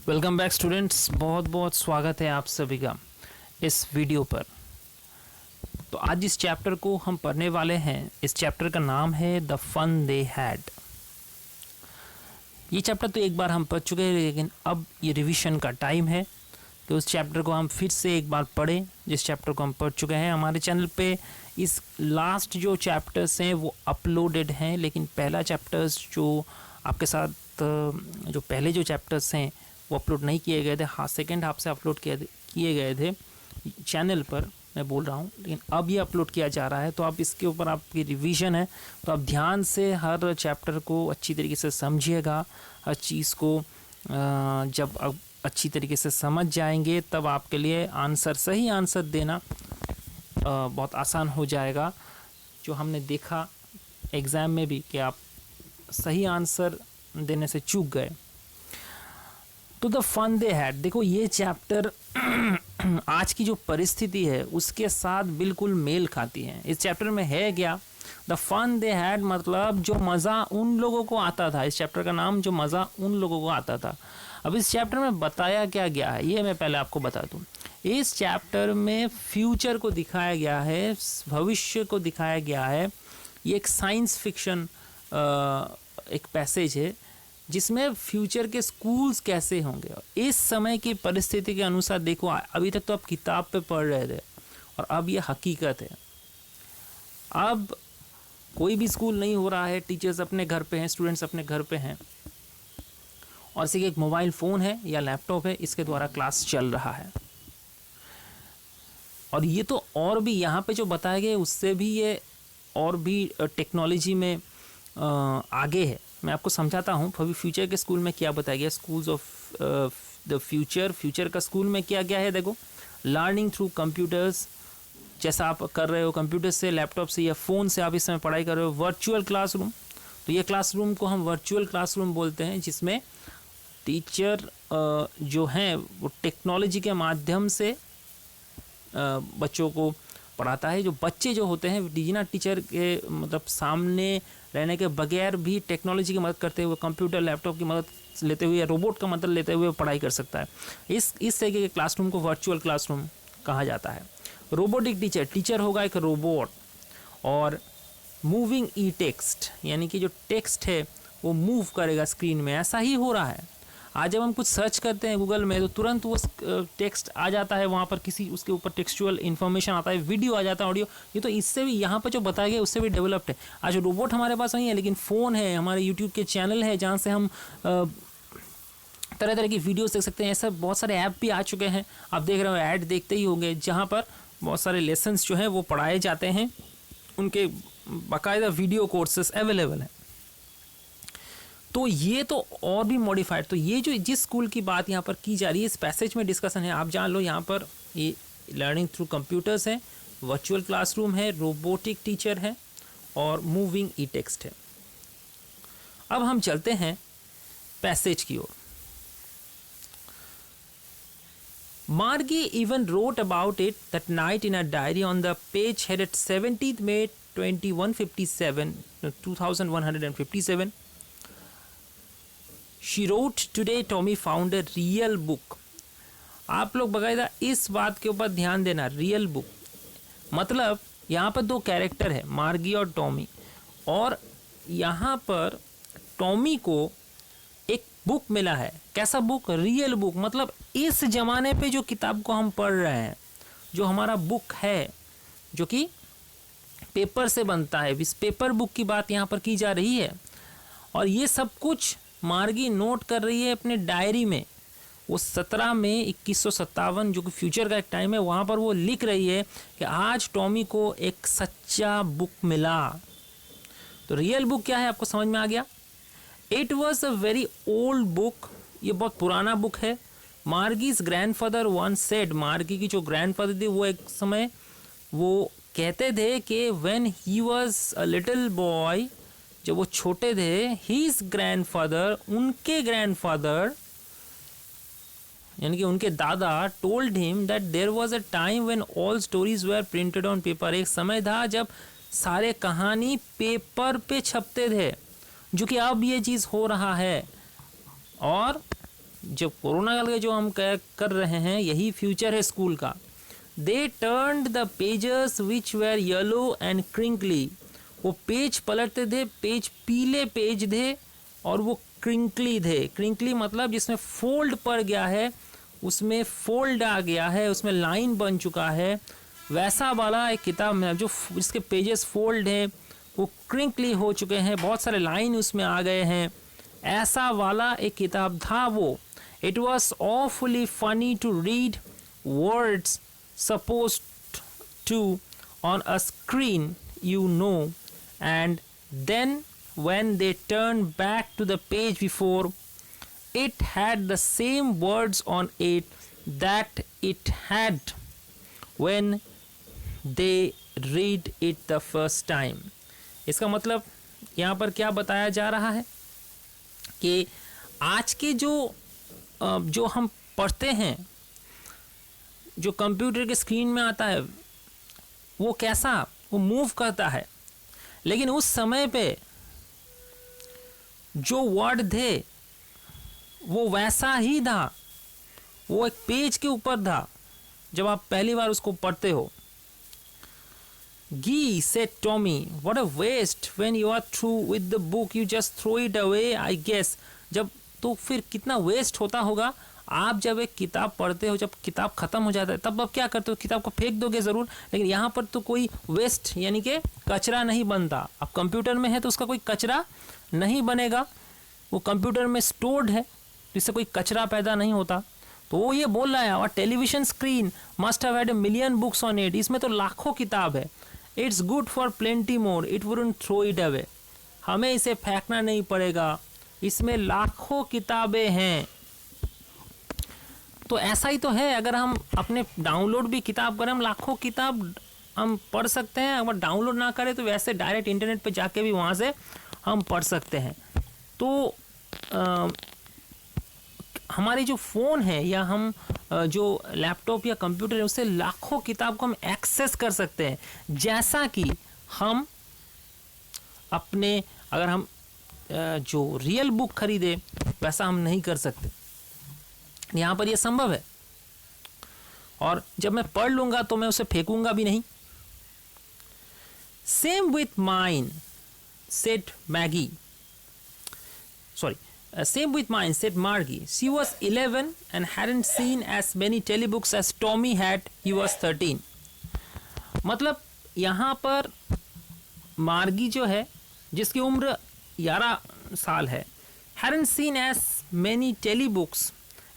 Welcome back students, बहुत बहुत स्वागत है आप सभी का इस वीडियो पर। तो आज जिस चैप्टर को हम पढ़ने वाले हैं, इस चैप्टर का नाम है द फन दे हैड। ये चैप्टर तो एक बार हम पढ़ चुके हैं, लेकिन अब ये रिवीजन का टाइम है कि उस चैप्टर को हम फिर से एक बार पढ़ें जिस चैप्टर को हम पढ़ चुके हैं। हमारे चैनल पे इस लास्ट जो चैप्टर्स हैं वो अपलोडेड हैं, लेकिन पहला चैप्टर्स जो आपके साथ जो पहले जो चैप्टर्स हैं वो अपलोड नहीं किए गए थे। हाँ, सेकेंड हाफ से अपलोड किए गए थे चैनल पर, मैं बोल रहा हूँ, लेकिन अब ये अपलोड किया जा रहा है। तो आप इसके ऊपर आपकी रिवीजन है, तो आप ध्यान से हर चैप्टर को अच्छी तरीके से समझिएगा। हर चीज़ को जब आप अच्छी तरीके से समझ जाएंगे तब आपके लिए सही आंसर देना बहुत आसान हो जाएगा। जो हमने देखा एग्ज़ाम में भी कि आप सही आंसर देने से चूक गए। तो द फन दे हैड, देखो ये चैप्टर आज की जो परिस्थिति है उसके साथ बिल्कुल मेल खाती है। इस चैप्टर में है क्या? द फन दे हैड मतलब जो मज़ा उन लोगों को आता था। इस चैप्टर का नाम जो मज़ा उन लोगों को आता था। अब इस चैप्टर में बताया क्या गया है ये मैं पहले आपको बता दूं। इस चैप्टर में फ्यूचर को दिखाया गया है, भविष्य को दिखाया गया है। ये एक साइंस फिक्शन एक पैसेज है जिसमें फ्यूचर के स्कूल्स कैसे होंगे। इस समय की परिस्थिति के अनुसार देखो, अभी तक तो आप किताब पे पढ़ रहे थे और अब ये हकीकत है। अब कोई भी स्कूल नहीं हो रहा है, टीचर्स अपने घर पे हैं, स्टूडेंट्स अपने घर पे हैं और सिर्फ एक मोबाइल फ़ोन है या लैपटॉप है, इसके द्वारा क्लास चल रहा है। और ये तो और भी यहाँ पे जो बताया गया उससे भी ये और भी टेक्नोलॉजी में आगे है। मैं आपको समझाता हूँ फ्यूचर के स्कूल में क्या बताया गया। स्कूल्स ऑफ द फ्यूचर का स्कूल में क्या क्या है देखो। लर्निंग थ्रू कंप्यूटर्स, जैसा आप कर रहे हो कंप्यूटर से, लैपटॉप से या फ़ोन से आप इस समय पढ़ाई कर रहे हो। वर्चुअल क्लासरूम, तो ये क्लासरूम को हम वर्चुअल क्लासरूम बोलते हैं, जिसमें टीचर जो हैं वो टेक्नोलॉजी के माध्यम से बच्चों को पढ़ाता है। जो बच्चे जो होते हैं बिना टीचर के मतलब सामने रहने के बगैर भी टेक्नोलॉजी की मदद करते हुए, कंप्यूटर लैपटॉप की मदद लेते हुए या रोबोट का मदद लेते हुए पढ़ाई कर सकता है। इस तरीके के क्लासरूम को वर्चुअल क्लासरूम कहा जाता है। रोबोटिक टीचर होगा एक रोबोट। और मूविंग ई टेक्स्ट, यानी कि जो टेक्स्ट है वो मूव करेगा स्क्रीन में। ऐसा ही हो रहा है। आज जब हम कुछ सर्च करते हैं गूगल में तो तुरंत वो टेक्स्ट आ जाता है, वहाँ पर किसी उसके ऊपर टेक्सचुअल इन्फॉर्मेशन आता है, वीडियो आ जाता है, ऑडियो। ये तो इससे भी यहाँ पर जो बताया गया उससे भी डेवलप्ड है। आज रोबोट हमारे पास नहीं है, लेकिन फ़ोन है, हमारे यूट्यूब के चैनल है जहाँ से हम तरह तरह की वीडियोस देख सकते हैं। ऐसा बहुत सारे ऐप भी आ चुके हैं, आप देख रहे हो, ऐड देखते ही होंगे, जहाँ पर बहुत सारे लेसन्स जो हैं वो पढ़ाए जाते हैं। उनके बाकायदा वीडियो कोर्सेस अवेलेबल हैं। तो ये तो और भी मॉडिफाइड। तो ये जो जिस स्कूल की बात यहाँ पर की जा रही है, इस पैसेज में डिस्कशन है, आप जान लो। यहाँ पर ये लर्निंग थ्रू कंप्यूटर्स है, वर्चुअल क्लासरूम है, रोबोटिक टीचर है और मूविंग ई टेक्स्ट है। अब हम चलते हैं पैसेज की ओर। Margie even wrote about it that night in a diary on the page headed 17th May 2157. She wrote, today Tommy found a real book. आप लोग बाकायदा इस बात के ऊपर ध्यान देना, रियल बुक मतलब यहाँ पर दो कैरेक्टर है, मार्गी और टॉमी। और यहाँ पर टॉमी को एक बुक मिला है। कैसा बुक? Real book. मतलब इस ज़माने पे जो किताब को हम पढ़ रहे हैं, जो हमारा बुक है जो कि पेपर से बनता है, इस पेपर बुक की बात यहाँ पर की जा रही है। और ये सब कुछ मार्गी नोट कर रही है अपने डायरी में। वो 17 मई 2157 जो कि फ्यूचर का एक टाइम है, वहाँ पर वो लिख रही है कि आज टॉमी को एक सच्चा बुक मिला। तो रियल बुक क्या है आपको समझ में आ गया। It was a very old book, ये बहुत पुराना बुक है। मार्गीज ग्रैंडफादर वन सेड, मार्गी की जो ग्रैंडफादर थी वो एक समय वो कहते थे कि when he was a little boy, जब वो छोटे थे, हीज ग्रैंडफादर, उनके ग्रैंडफादर यानी कि उनके दादा, told him that there was a time when all stories were printed on paper. एक समय था जब सारे कहानी पेपर पे छपते थे, जो कि अब ये चीज़ हो रहा है। और जब कोरोना काल के जो हम कर रहे हैं यही फ्यूचर है स्कूल का। दे turned the pages which where yellow and crinkly, वो पेज पलटते थे, पेज पीले पेज थे और वो क्रिंकली थे। क्रिंकली मतलब जिसमें फोल्ड पड़ गया है, उसमें फोल्ड आ गया है, उसमें लाइन बन चुका है, वैसा वाला एक किताब में जो जिसके पेजेस फोल्ड है वो क्रिंकली हो चुके हैं, बहुत सारे लाइन उसमें आ गए हैं, ऐसा वाला एक किताब था वो। It was awfully funny to read words supposed to on a screen, you know, and then when they turned back to the page before, it had the same words on it that it had when they read it the first time. इसका मतलब यहाँ पर क्या बताया जा रहा है कि आज के जो हम पढ़ते हैं, जो कंप्यूटर के स्क्रीन में आता है वो कैसा, वो मूव करता है, लेकिन उस समय पे जो वर्ड थे वो वैसा ही था, वो एक पेज के ऊपर था जब आप पहली बार उसको पढ़ते हो। Gee, said Tommy, what a waste. When you are through with the book, you just throw it away, I guess. जब तो फिर कितना वेस्ट होता होगा। आप जब एक किताब पढ़ते हो, जब किताब ख़त्म हो जाता है तब आप क्या करते हो, किताब को फेंक दोगे ज़रूर, लेकिन यहाँ पर तो कोई वेस्ट यानी कि कचरा नहीं बनता। अब कंप्यूटर में है तो उसका कोई कचरा नहीं बनेगा, वो कंप्यूटर में स्टोर्ड है, जिससे कोई कचरा पैदा नहीं होता। तो वो ये बोल रहा है और television screen must have had a million books on it, इसमें तो लाखों किताब है। It's good for plenty more, it wouldn't throw it away, हमें इसे फेंकना नहीं पड़ेगा, इसमें लाखों किताबें हैं। तो ऐसा ही तो है, अगर हम अपने डाउनलोड भी किताब करें, हम लाखों किताब हम पढ़ सकते हैं। अगर डाउनलोड ना करें तो वैसे डायरेक्ट इंटरनेट पे जाके भी वहाँ से हम पढ़ सकते हैं। तो हमारी जो फ़ोन है या हम जो लैपटॉप या कंप्यूटर है उससे लाखों किताब को हम एक्सेस कर सकते हैं, जैसा कि हम अपने अगर हम जो रियल बुक खरीदे वैसा हम नहीं कर सकते। यहाँ पर यह संभव है, और जब मैं पढ़ लूँगा तो मैं उसे फेंकूंगा भी नहीं। Same with mine said Maggi, sorry, same with mine, said Margie. She was 11 and hadn't seen as many telebooks as Tommy had. He was 13. मतलब यहाँ पर मार्गी जो है, जिसकी उम्र 11 साल है, hadn't seen as many telebooks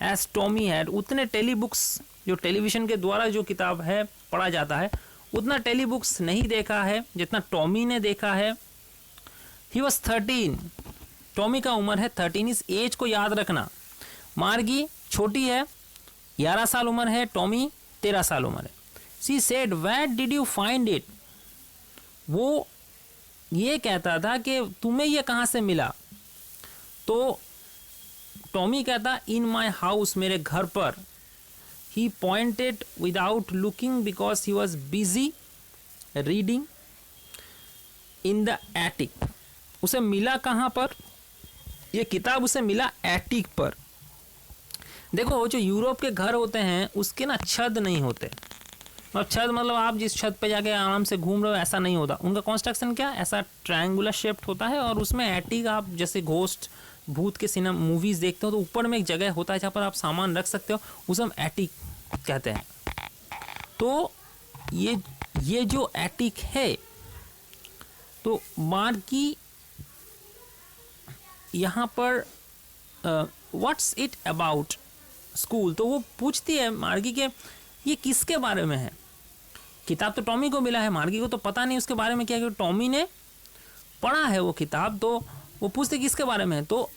as Tommy had. उतने टेलीबुक्स जो टेलीविज़न के द्वारा जो किताब है पढ़ा जाता है, उतना टेलीबुक्स नहीं देखा है जितना टॉमी ने देखा है। He was 13. टॉमी का उम्र है 13। इस एज को याद रखना। मार्गी छोटी है, 11 साल उम्र है, टॉमी 13 साल उम्र है। She said where did you find it, वो ये कहता था कि तुम्हें ये कहाँ से मिला। तो टॉमी कहता इन माई हाउस, मेरे घर पर। He pointed without looking because he was busy reading in the attic. उसे मिला कहाँ पर, ये किताब उसे मिला एटिक पर। देखो जो यूरोप के घर होते हैं उसके ना छत नहीं होते, और छत मतलब आप जिस छत पे जाके आराम से घूम रहे हो ऐसा नहीं होता। उनका कंस्ट्रक्शन क्या, ऐसा ट्रायंगुलर शेप्ड होता है, और उसमें एटिक, आप जैसे घोस्ट भूत के सिनेमा मूवीज़ देखते हो तो ऊपर में एक जगह होता है जहाँ पर आप सामान रख सकते हो, उसे हम एटिक कहते हैं। तो ये जो एटिक है, तो मार्गी यहाँ पर व्हाट्स इट अबाउट स्कूल, तो वो पूछती है मार्गी के ये किसके बारे में है। किताब तो टॉमी को मिला है, मार्गी को तो पता नहीं उसके बारे में क्या, कि टॉमी ने पढ़ा है वो किताब, तो वो पूछते किसके बारे में है। तो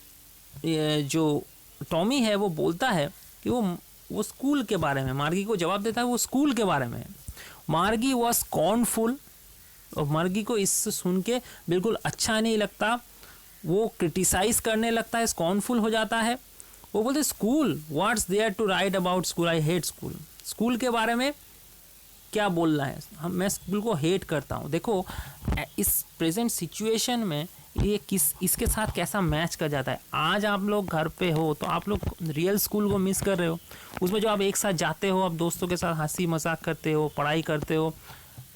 ये जो टॉमी है वो बोलता है कि वो स्कूल के बारे में। मार्गी को जवाब देता है वो स्कूल के बारे में है। मार्गी वॉज स्कॉर्नफुल, और मार्गी को इससे सुन के बिल्कुल अच्छा नहीं लगता, वो क्रिटिसाइज करने लगता है, स्कॉर्नफुल हो जाता है। वो बोलते school, what's there to write about school, I hate school. School के बारे में क्या बोलना है, मैं स्कूल को हेट करता हूँ। देखो इस प्रेजेंट सिचुएशन में ये इसके साथ कैसा मैच कर जाता है। आज आप लोग घर पे हो तो आप लोग रियल स्कूल को मिस कर रहे हो, उसमें जो आप एक साथ जाते हो, आप दोस्तों के साथ हंसी मजाक करते हो, पढ़ाई करते हो,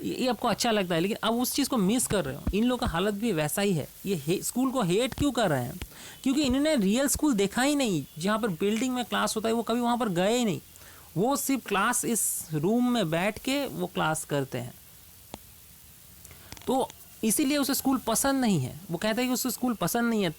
ये आपको अच्छा लगता है, लेकिन अब उस चीज़ को मिस कर रहे हो। इन लोगों का हालत भी वैसा ही है। ये स्कूल को हेट क्यों कर रहे हैं? क्योंकि इन्होंने रियल स्कूल देखा ही नहीं, जहाँ पर बिल्डिंग में क्लास होता है वो कभी वहाँ पर गए ही नहीं। वो सिर्फ क्लास इस रूम में बैठ के वो क्लास करते हैं, तो इसीलिए उसे स्कूल पसंद नहीं है। वो कहता है कि उसे स्कूल पसंद नहीं है।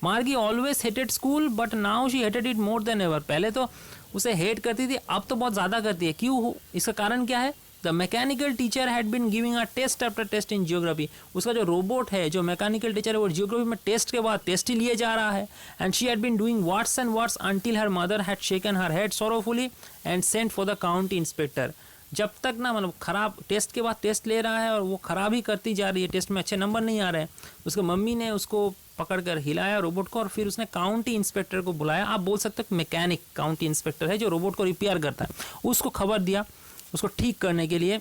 मार्गी always hated school but now she hated it more than ever. पहले तो उसे हेट करती थी, अब तो बहुत ज़्यादा करती है। क्यों? इसका कारण क्या है? The mechanical teacher had been giving a test after test in geography. उसका जो रोबोट है, जो मैकेनिकल टीचर है, वो जियोग्राफी में टेस्ट के बाद टेस्ट ही लिए जा रहा है। And she had been doing worse and worse until her mother had shaken her head sorrowfully and sent for the county inspector. जब तक ना मतलब खराब टेस्ट के बाद टेस्ट ले रहा है और वो खराब ही करती जा रही है, टेस्ट में अच्छे नंबर नहीं आ रहे हैं, उसके मम्मी ने उसको पकड़कर हिलाया रोबोट को, और फिर उसने काउंटी इंस्पेक्टर को बुलाया। आप बोल सकते हो मैकेनिक काउंटी इंस्पेक्टर है जो रोबोट को रिपेयर करता है, उसको खबर दिया उसको ठीक करने के लिए।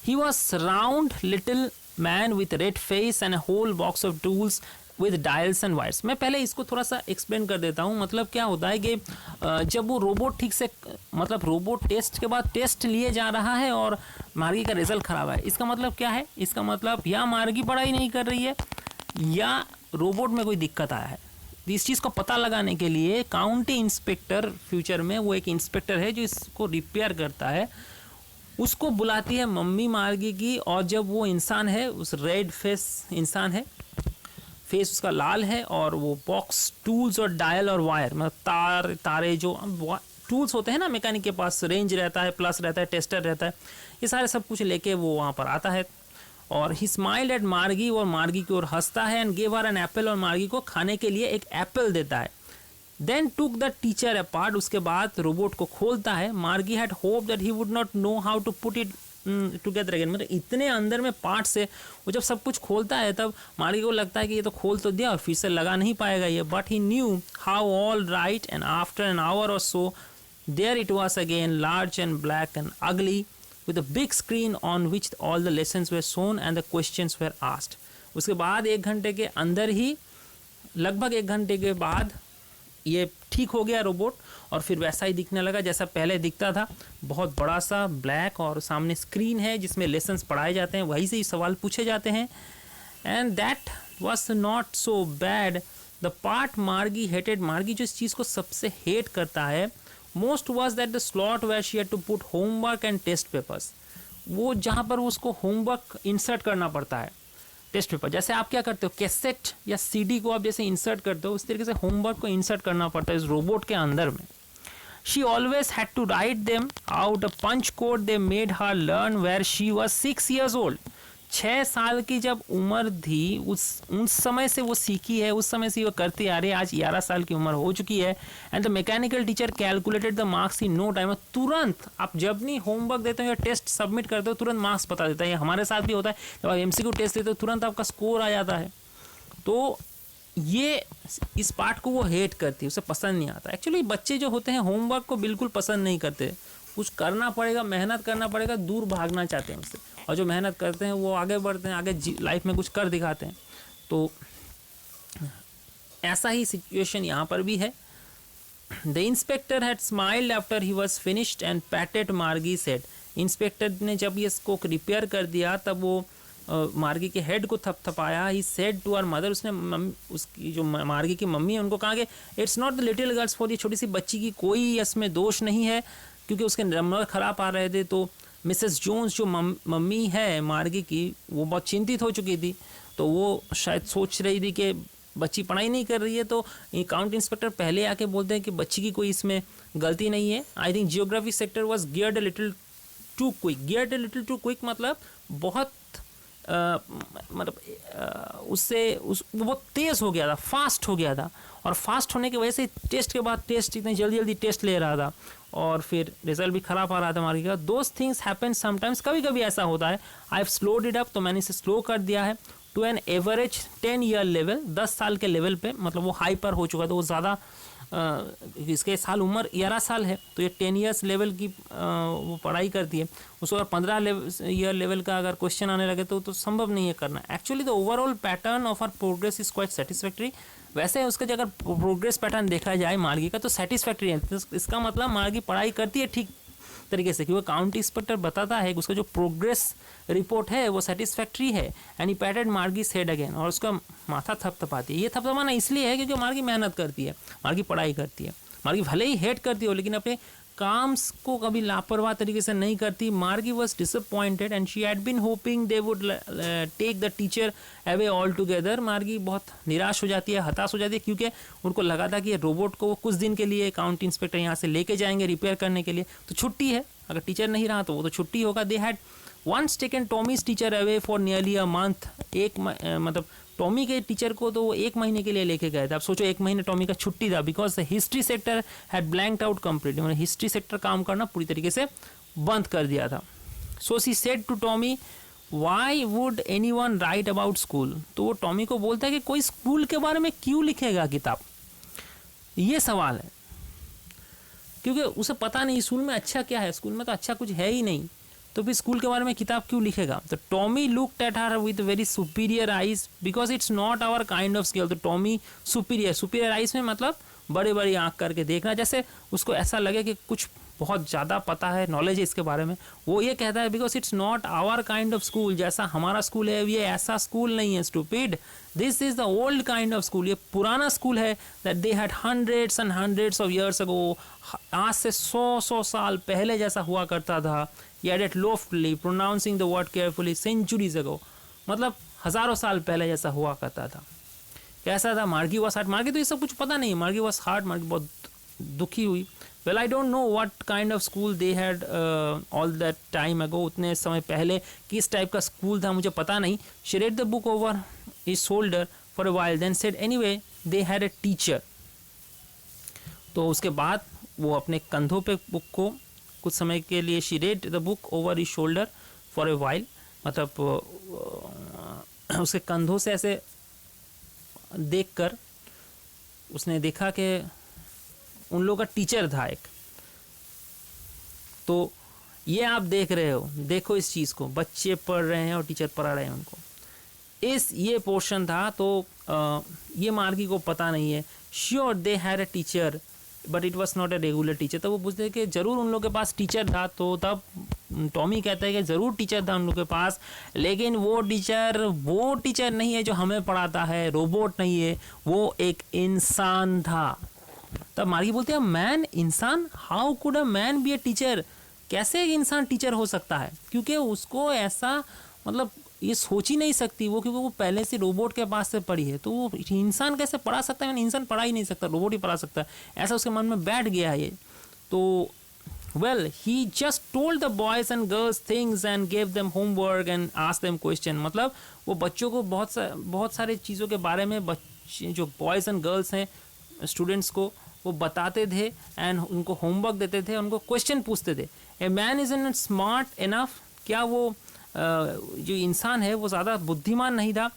He was round little man with red face and a whole box of tools with dials and wires। मैं पहले इसको थोड़ा सा एक्सप्लेन कर देता हूँ। मतलब क्या होता है कि जब वो रोबोट ठीक से मतलब रोबोट टेस्ट के बाद टेस्ट लिए जा रहा है और मार्गी का रिजल्ट खराब है, इसका मतलब क्या है? इसका मतलब या मार्गी पढ़ाई नहीं कर रही है या रोबोट में कोई दिक्कत आया है। इस चीज़ को पता लगाने के लिए काउंटी इंस्पेक्टर, फ्यूचर में वो एक इंस्पेक्टर है जो इसको रिपेयर करता है, उसको बुलाती है मम्मी मार्गी की। और जब वो इंसान है, उस रेड फेस इंसान है, फेस उसका लाल है, और वो बॉक्स टूल्स और डायल और वायर मतलब तारे जो टूल्स होते हैं ना मैकेनिक के पास, रेंज रहता है, प्लस रहता है, टेस्टर रहता है, ये सारे सब कुछ लेके वो वहाँ पर आता है। और ही स्माइल्ड एट मार्गी, और मार्गी की ओर हंसता है, and gave her an apple, और मार्गी को खाने के लिए एक एप्पल देता है। Then took the teacher apart, उसके बाद रोबोट को खोलता है। Margie had hoped that he would not know how to put it together again. मतलब इतने अंदर में पार्ट से वो जब सब कुछ खोलता है तब मार्गी को लगता है कि ये तो खोल तो दिया और फिर से लगा नहीं पाएगा ये, but he knew how all right, and after an hour or so there it was again, large and black and ugly with a big screen on which all the lessons were shown and the questions were asked। उसके बाद 1 घंटे के अंदर ही, लगभग 1 घंटे के बाद ये ठीक हो गया रोबोट, और फिर वैसा ही दिखने लगा जैसा पहले दिखता था। बहुत बड़ा सा ब्लैक और सामने स्क्रीन है जिसमें लेसन्स पढ़ाए जाते हैं, वहीं से ही सवाल पूछे जाते हैं। And that was not so bad. The part Margie hated, Margie जो इस चीज़ को सबसे हेट करता है most was that the slot where she had to put homework and test papers. वो जहाँ पर उसको होमवर्क इंसर्ट करना पड़ता है, टेस्ट पेपर, जैसे आप क्या करते हो कैसेट या सीडी को आप जैसे इंसर्ट करते हो, उस तरीके से होमवर्क को इंसर्ट करना पड़ता है इस रोबोट के अंदर में। She always had to write them out a punch code they made her learn where she was 6 years old। 6 साल की जब उम्र थी उस समय से वो सीखी है, उस समय से वो करती आ रही है। आज 11 साल की उम्र हो चुकी है। And the mechanical teacher calculated the marks in no time. तुरंत आप जब नहीं होमवर्क देते हो या टेस्ट सबमिट करते हो तुरंत मार्क्स बता देता है। हमारे साथ भी होता है, जब आप MCQ टेस्ट देते हो तुरंत आपका स्कोर आ जाता है। तो ये इस पार्ट को वो हेट करती है, उसे पसंद नहीं आता। एक्चुअली बच्चे जो होते हैं होमवर्क को बिल्कुल पसंद नहीं करते, कुछ करना पड़ेगा, मेहनत करना पड़ेगा, दूर भागना चाहते हैं उससे। और जो मेहनत करते हैं वो आगे बढ़ते हैं, आगे लाइफ में कुछ कर दिखाते हैं। तो ऐसा ही सिचुएशन यहाँ पर भी है। The inspector had smiled after he was finished and पैटेड मार्गी सेड। इंस्पेक्टर ने जब ये इसको रिपेयर कर दिया तब वो मार्गी के हेड को थपथपाया। He said to our mother, उसने उसकी जो मार्गी की मम्मी है उनको कहा कि it's not the little girls for, ये छोटी सी बच्ची की कोई इसमें दोष नहीं है, क्योंकि उसके नंबर ख़राब आ रहे थे। तो मिसेस जोन्स जो मम्मी है मार्गी की, वो बहुत चिंतित हो चुकी थी। तो वो शायद सोच रही थी कि बच्ची पढ़ाई नहीं कर रही है। तो काउंटी इंस्पेक्टर पहले आके बोलते हैं कि बच्ची की कोई इसमें गलती नहीं है। I think geography sector was geared a little too quick. Geared a little too quick मतलब बहुत उससे वो बहुत तेज़ हो गया था, फास्ट हो गया था। और फास्ट होने की वजह से टेस्ट के बाद टेस्ट इतनी जल्दी जल्दी टेस्ट ले रहा था और फिर रिजल्ट भी ख़राब आ रहा था मार्गी का। दोज थिंग्स हैपन समटाइम्स, कभी कभी ऐसा होता है। I have slowed it up, तो मैंने इसे स्लो कर दिया है। To an average 10 year level, 10 साल के लेवल पे, मतलब वो हाइपर हो चुका था, वो ज़्यादा इसके साल उम्र 11 साल है, तो ये 10 ईयर्स लेवल की वो पढ़ाई करती है। उसको अगर 15 ईयर लेवल का अगर क्वेश्चन आने लगे तो संभव नहीं है करना। Actually the overall pattern of our progress is quite satisfactory. वैसे उसका अगर प्रोग्रेस पैटर्न देखा जाए मार्गी का तो सेटिस्फैक्ट्री है। तो इसका मतलब मार्गी पढ़ाई करती है ठीक तरीके से, क्योंकि काउंटी इंस्पेक्टर बताता है कि उसका जो प्रोग्रेस रिपोर्ट है वो सेटिस्फैक्ट्री है। And he patted Margie's head again, और उसका माथा थपथपाती है। ये थपथपाना इसलिए है क्योंकि मार्गी मेहनत करती है, मार्गी पढ़ाई करती है। मार्गी भले ही हेड करती हो लेकिन अपने काम्स को कभी लापरवाह तरीके से नहीं करती। Margie was disappointed and she had been hoping they would take the teacher away all together. Margie बहुत निराश हो जाती है, हताश हो जाती है, क्योंकि उनको लगा था कि ये रोबोट को कुछ दिन के लिए काउंटी इंस्पेक्टर यहाँ से लेके जाएंगे रिपेयर करने के लिए, तो छुट्टी है, अगर टीचर नहीं रहा तो वो तो छुट्टी होगा। They had once taken Tommy's teacher away for nearly a month. मतलब टॉमी के टीचर को तो वो 1 महीने के लिए लेके गए थे। अब सोचो 1 महीने टॉमी का छुट्टी था, because the history sector had blanked out completely, मतलब हिस्ट्री सेक्टर काम करना पूरी तरीके से बंद कर दिया था। So she said to Tommy why would anyone write about school. तो वो टॉमी को बोलता है कि कोई स्कूल के बारे में क्यों लिखेगा किताब, ये सवाल है, क्योंकि उसे पता नहीं स्कूल में अच्छा क्या है, स्कूल में तो अच्छा कुछ है ही नहीं, तो फिर स्कूल के बारे में किताब क्यों लिखेगा। तो Tommy looked at her with very superior eyes because it's not our kind of skill. तो टॉमी सुपीरियर आइज में मतलब बड़ी बड़ी आंख करके देखना, जैसे उसको ऐसा लगे कि कुछ बहुत ज़्यादा पता है, नॉलेज है इसके बारे में। वो ये कहता है because it's not our kind of school, जैसा हमारा स्कूल है ये ऐसा स्कूल नहीं है, stupid. This is the old kind of school, ये पुराना स्कूल है, that they had hundreds and hundreds of years ago, आज से 100 साल पहले जैसा हुआ करता था। He added loftily, pronouncing the word carefully, centuries ago, मतलब हजारों साल पहले जैसा हुआ करता था। कैसा था? मार्गी वॉज हार्ट। मार्गी तो ये सब कुछ पता नहीं, मार्गी वॉज हार्ट, मार्गी बहुत दुखी हुई। Well I don't know what kind of school they had all that time ago, उतने समय पहले किस टाइप का स्कूल था मुझे पता नहीं। She read the book over his shoulder for a while, then said anyway they had a teacher. तो उसके बाद वो अपने कंधों पे बुक को कुछ समय के लिए she read the book over his shoulder for a while, मतलब उसके कंधों से ऐसे देखकर उसने देखा कि उन लोगों का टीचर था एक। तो ये आप देख रहे हो, देखो इस चीज़ को, बच्चे पढ़ रहे हैं और टीचर पढ़ा रहे हैं उनको। ये पोर्शन था। तो ये मार्गी को पता नहीं है। Sure they had a teacher but it was not a regular teacher. तो वो पूछते कि जरूर उन लोगों के पास टीचर था। तो तब टॉमी कहता है कि ज़रूर टीचर था उन लोगों के पास, लेकिन वो टीचर नहीं है जो हमें पढ़ाता है, रोबोट नहीं है, वो एक इंसान था। तब मार्गी बोलते हैं मैन, इंसान, how could a man B a teacher, कैसे एक इंसान टीचर हो सकता है, क्योंकि उसको ऐसा मतलब ये सोच ही नहीं सकती वो, क्योंकि वो पहले से रोबोट के पास से पढ़ी है। तो वो इंसान कैसे पढ़ा सकता है? इंसान पढ़ा ही नहीं सकता, रोबोट ही पढ़ा सकता है, ऐसा उसके मन में बैठ गया है ये। तो well he just told the boys and girls things and gave them homework and asked them question. मतलब वो बच्चों को बहुत सारे चीज़ों के बारे में बच्चे जो बॉयज़ एंड गर्ल्स हैं स्टूडेंट्स को वो बताते थे एंड उनको होमवर्क देते थे, उनको क्वेश्चन पूछते थे। A man is not smart enough, क्या वो जो इंसान है वो ज़्यादा बुद्धिमान नहीं था?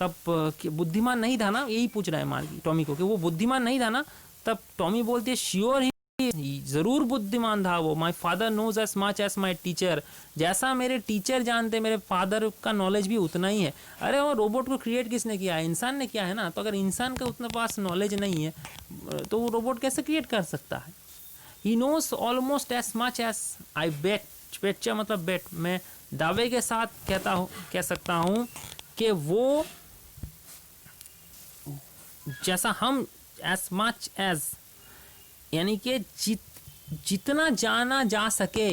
तब बुद्धिमान नहीं था ना, यही पूछ रहा है मार्गी टॉमी को कि वो बुद्धिमान नहीं था ना? तब टॉमी बोलती है श्योर ही ज़रूर बुद्धिमान था वो। My father knows as much as my teacher, जैसा मेरे टीचर जानते मेरे फादर का नॉलेज भी उतना ही है। अरे वो रोबोट को क्रिएट किसने किया है? इंसान ने किया है ना। तो अगर इंसान का उतना पास नॉलेज नहीं है तो वो रोबोट कैसे क्रिएट कर सकता है? He knows almost as much as I bet, betcha मतलब बेट, मैं दावे के साथ कह सकता हूँ कि वो जैसा हम एज मच एज यानी कि जितना जाना जा सके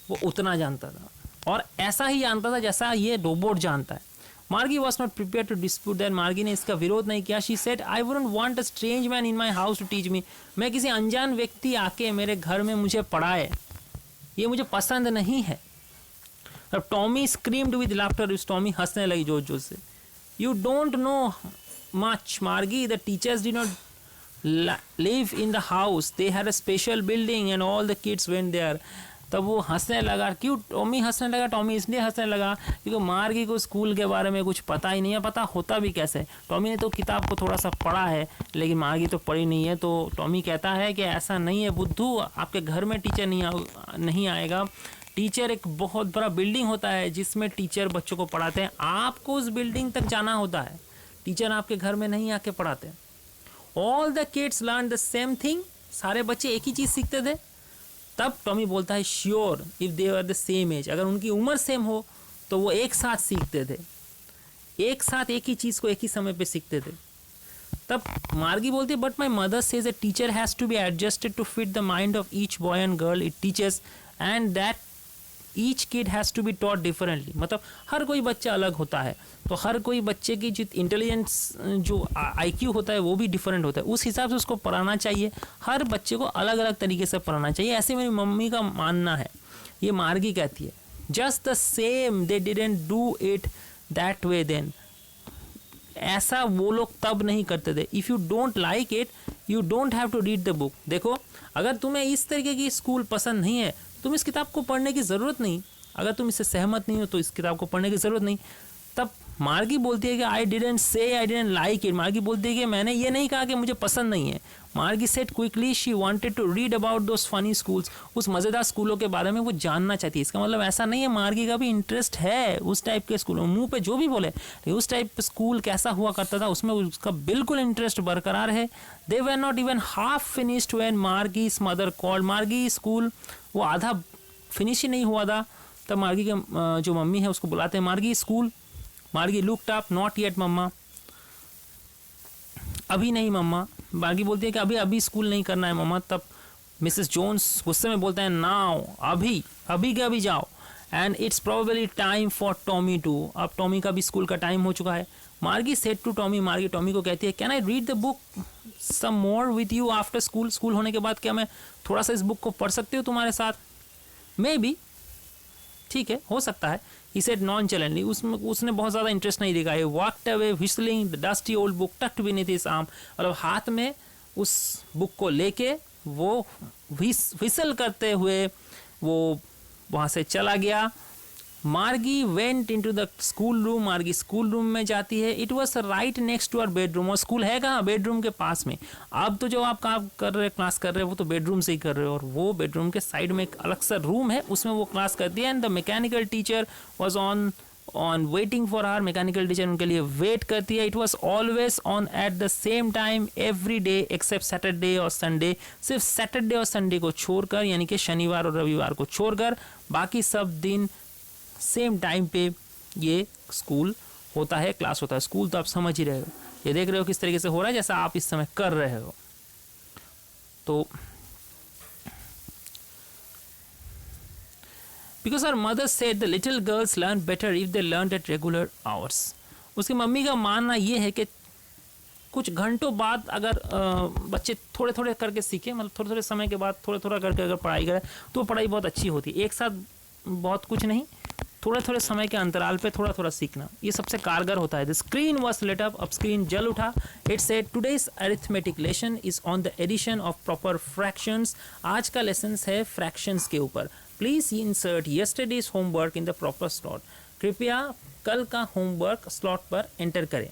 वो उतना जानता था, और ऐसा ही जानता था जैसा ये रोबोट जानता है। Margie was not prepare to dispute that, Margie ने इसका विरोध नहीं किया। She said I wouldn't want a strange man in my house to teach me, मैं किसी अनजान व्यक्ति आके मेरे घर में मुझे पढ़ाए, ये मुझे पसंद नहीं है। अब टॉमी स्क्रीम्ड विद लाफ्टर, उस टॉमी हंसने लगी जोर जोर से। यू डोंट नो मच मार्गी, the teachers did not live in the house, they had a special building and all the kids went there. तब वो हंसने लगा। क्यों टॉमी हंसने लगा? टॉमी इसलिए हंसने लगा क्योंकि मार्गी को स्कूल के बारे में कुछ पता ही नहीं है। पता होता भी कैसे? टॉमी ने तो किताब को थोड़ा सा पढ़ा है, लेकिन मार्गी तो पढ़ी नहीं है। तो टॉमी कहता है कि ऐसा नहीं है बुद्धू, आपके घर में टीचर नहीं आएगा। टीचर एक बहुत बड़ा बिल्डिंग होता है जिसमें टीचर बच्चों को पढ़ाते हैं। आपको उस बिल्डिंग तक जाना होता है, टीचर आपके घर में नहीं आके पढ़ाते। All the kids learn the same thing, सारे बच्चे एक ही चीज़ सीखते थे। तब टॉमी बोलता है sure if they are the same age, अगर उनकी उम्र सेम हो तो वो एक साथ सीखते थे, एक साथ एक ही चीज़ को एक ही समय पे सीखते थे। तब मार्गी बोलती है but my mother says a teacher has to be adjusted to fit the mind of each boy and girl it teachers and that each kid has to be taught differently. मतलब हर कोई बच्चा अलग होता है, तो हर कोई बच्चे की जो इंटेलिजेंस जो IQ होता है वो भी डिफरेंट होता है, उस हिसाब से उसको पढ़ाना चाहिए। हर बच्चे को अलग अलग तरीके से पढ़ाना चाहिए, ऐसे मेरी मम्मी का मानना है। ये मार्गी कहती है just the same they didn't do it that way then, ऐसा वो लोग तब नहीं करते थे। If you don't like it you don't have to read the book. देखो अगर तुम्हें इस तरीके की स्कूल पसंद नहीं है, तुम इस किताब को पढ़ने की ज़रूरत नहीं। अगर तुम इससे सहमत नहीं हो तो इस किताब को पढ़ने की ज़रूरत नहीं। तब मार्गी बोलती है कि I didn't say I didn't like it. मार्गी बोलती है कि मैंने ये नहीं कहा कि मुझे पसंद नहीं है। Margie said quickly she wanted to read about those funny schools, उस मज़ेदार स्कूलों के बारे में वो जानना चाहती है। इसका मतलब ऐसा नहीं है, मार्गी का भी इंटरेस्ट है उस टाइप के स्कूलों, मुंह पे जो भी बोले उस टाइप स्कूल कैसा हुआ करता था उसमें उसका बिल्कुल इंटरेस्ट बरकरार है। They were not even half finished when Margie's mother called. Margie school वो आधा फिनिश ही नहीं हुआ था, तब मार्गी के जो मम्मी है उसको बुलाते हैं मार्गी स्कूल। मार्गी लुक्ड अप, नॉट येट मम्मा, अभी नहीं मम्मा। मार्गी बोलती है कि अभी स्कूल नहीं करना है मम्मा। तब मिसेस जोन्स गुस्से में बोलते हैं नाउ, अभी के अभी जाओ, and it's probably time for Tommy too. अब टॉमी का भी स्कूल का टाइम हो चुका है। Margie said to Tommy, Margie Tommy को कहती है can I read the book some more with you after school. School होने के बाद क्या मैं थोड़ा सा इस बुक को पढ़ सकती हूँ तुम्हारे साथ? मे बी, ठीक है, हो सकता है। He said nonchalantly, उसने बहुत ज़्यादा इंटरेस्ट नहीं दिखाया। Walked away whistling the dusty old book tucked beneath his arm, मतलब हाथ में उस बुक को लेके वो विसल करते हुए वो वहाँ से चला गया। Margie went into the school room, Margie school room में जाती है। It was right next to our bedroom, और स्कूल है कहाँ? बेडरूम के पास में। अब तो जो आप काम कर रहे क्लास कर रहे हो वो तो बेडरूम से ही कर रहे हो, और वो बेडरूम के साइड में एक अलग सा रूम है उसमें वो क्लास करती है। And the mechanical teacher was on waiting for our, mechanical teacher उनके लिए वेट करती है। It was always on at the same time every day except Saturday और संडे, सिर्फ सैटरडे और संडे को छोड़कर, यानी कि शनिवार और रविवार को छोड़कर बाकी सब दिन सेम टाइम पे ये स्कूल होता है, क्लास होता है। स्कूल तो आप समझ ही रहे हो, ये देख रहे हो किस तरीके से हो रहा है जैसा आप इस समय कर रहे हो। तो because our mother said the little girls learn better if they learn at regular hours. उसकी मम्मी का मानना ये है कि कुछ घंटों बाद अगर बच्चे थोड़े थोड़े करके सीखे, मतलब थोड़े थोड़े समय के बाद थोड़ा थोड़ा करके अगर पढ़ाई करें तो पढ़ाई बहुत अच्छी होती है। एक साथ बहुत कुछ नहीं, थोड़े थोड़े समय के अंतराल पे थोड़ा थोड़ा सीखना, ये सबसे कारगर होता है। The screen was lit up, अब स्क्रीन जल उठा। It said today's arithmetic lesson is on the addition of proper fractions. आज का लेसन है फ्रैक्शंस के ऊपर। Please insert yesterday's homework in the proper slot, कृपया कल का होमवर्क स्लॉट पर एंटर करें।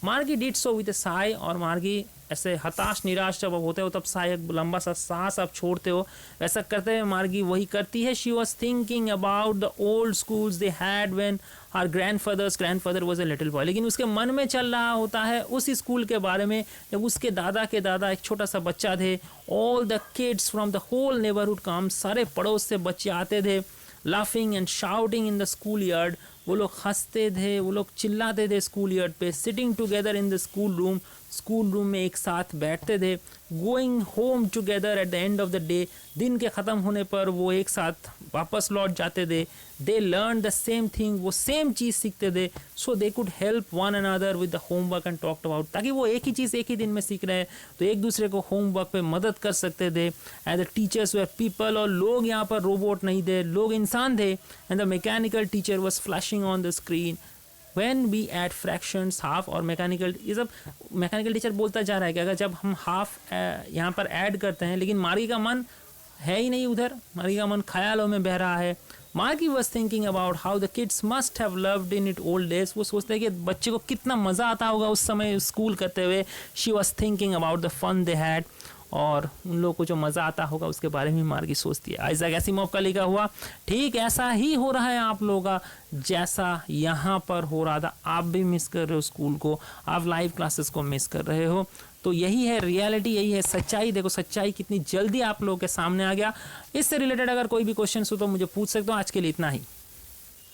Margie did so with a sigh, और मार्गी ऐसे हताश निराश जब होते हो तब साई एक लंबा सा सांस आप छोड़ते हो, वैसा करते हुए मार्गी वही करती है। She was thinking about the old schools they had when her grandfather was a little boy. लेकिन उसके मन में चल रहा होता है उस स्कूल के बारे में जब उसके दादा के दादा एक छोटा सा बच्चा थे। All the kids from the whole neighbourhood come, सारे पड़ोस से बच्चे आते थे। Laughing and shouting in the school yard, वो लोग हंसते थे, वो लोग चिल्लाते थे स्कूल यार्ड पे। Sitting together in the school room में एक साथ बैठते थे। Going home together at the end of the day, दिन के ख़त्म होने पर वो एक साथ वापस लौट जाते थे। They learn the same thing, वो सेम चीज़ सीखते थे। So they could help one another with the homework and talked about, ताकि वो एक ही चीज़ एक ही दिन में सीख रहे हैं तो एक दूसरे को होमवर्क पे मदद कर सकते थे। And the teachers were people, और लोग यहाँ पर रोबोट नहीं थे, लोग इंसान थे। And the mechanical teacher was flashing on the screen when we add fractions half, और मैकेनिकल, ये सब मैकेनिकल टीचर बोलता जा रहा है कि अगर जब हम हाफ यहाँ पर ऐड करते हैं, लेकिन मार्गी का मन है ही नहीं उधर, मार्गी का मन ख्यालों में बह रहा है। Margie was thinking about how the kids must have loved in it old days. वो सोचते हैं कि बच्चे को कितना मज़ा आता होगा उस समय स्कूल करते हुए। She was thinking about the fun they had, और उन लोगों को जो मज़ा आता होगा उसके बारे में मार्गी सोचती है। आइजैक एसिमोव का लिखा हुआ ठीक ऐसा ही हो रहा है आप लोगों का, जैसा यहाँ पर हो रहा था। आप भी मिस कर रहे हो स्कूल को, आप लाइव क्लासेस को मिस कर रहे हो। तो यही है रियलिटी, यही है सच्चाई। देखो सच्चाई कितनी जल्दी आप लोगों के सामने आ गया। इससे रिलेटेड अगर कोई भी क्वेश्चन हो तो मुझे पूछ सकते हो। आज के लिए इतना ही।